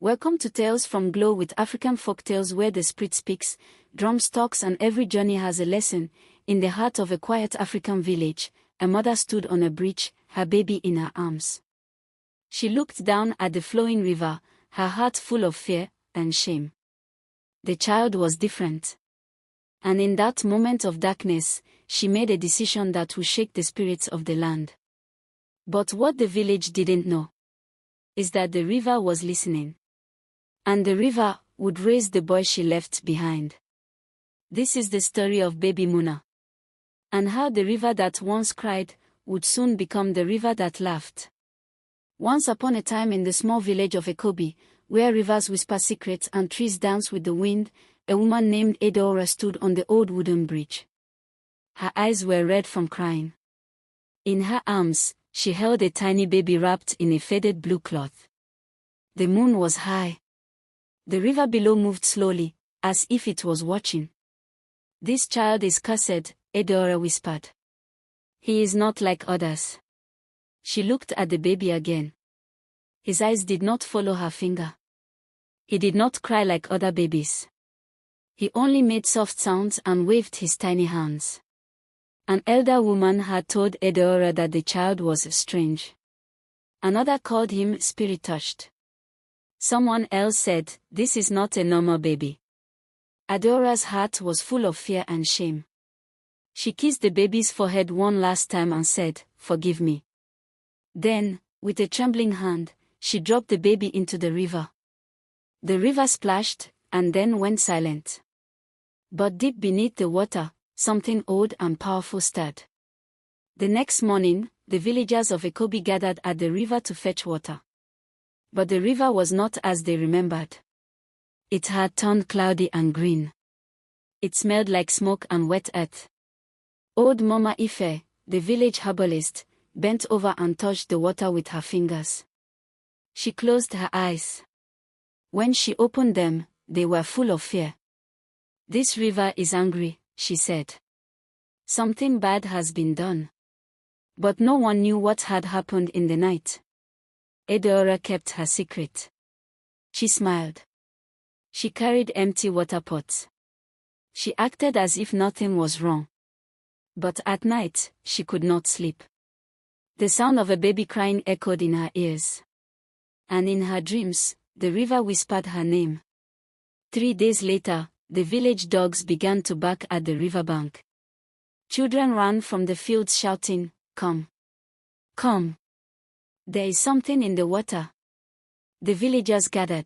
Welcome to Tales from Glow with African folktales where the spirit speaks, drums talks and every journey has a lesson. In the heart of a quiet African village, a mother stood on a bridge, her baby in her arms. She looked down at the flowing river, her heart full of fear and shame. The child was different. And in that moment of darkness, she made a decision that would shake the spirits of the land. But what the village didn't know is that the river was listening. And the river would raise the boy she left behind. This is the story of baby Muna. And how the river that once cried would soon become the river that laughed. Once upon a time in the small village of Ekobi, where rivers whisper secrets and trees dance with the wind, a woman named Edora stood on the old wooden bridge. Her eyes were red from crying. In her arms, she held a tiny baby wrapped in a faded blue cloth. The moon was high. The river below moved slowly, as if it was watching. "This child is cursed," Edora whispered. "He is not like others." She looked at the baby again. His eyes did not follow her finger. He did not cry like other babies. He only made soft sounds and waved his tiny hands. An elder woman had told Edora that the child was strange. Another called him spirit-touched. Someone else said, "This is not a normal baby." Edora's heart was full of fear and shame. She kissed the baby's forehead one last time and said, "Forgive me." Then, with a trembling hand, she dropped the baby into the river. The river splashed, and then went silent. But deep beneath the water, something old and powerful stirred. The next morning, the villagers of Ekobi gathered at the river to fetch water. But the river was not as they remembered. It had turned cloudy and green. It smelled like smoke and wet earth. Old Mama Ife, the village herbalist, bent over and touched the water with her fingers. She closed her eyes. When she opened them, they were full of fear. "This river is angry," she said. "Something bad has been done." But no one knew what had happened in the night. Edora kept her secret. She smiled. She carried empty water pots. She acted as if nothing was wrong. But at night, she could not sleep. The sound of a baby crying echoed in her ears. And in her dreams, the river whispered her name. 3 days later, the village dogs began to bark at the riverbank. Children ran from the fields shouting, "Come! Come! There is something in the water." The villagers gathered.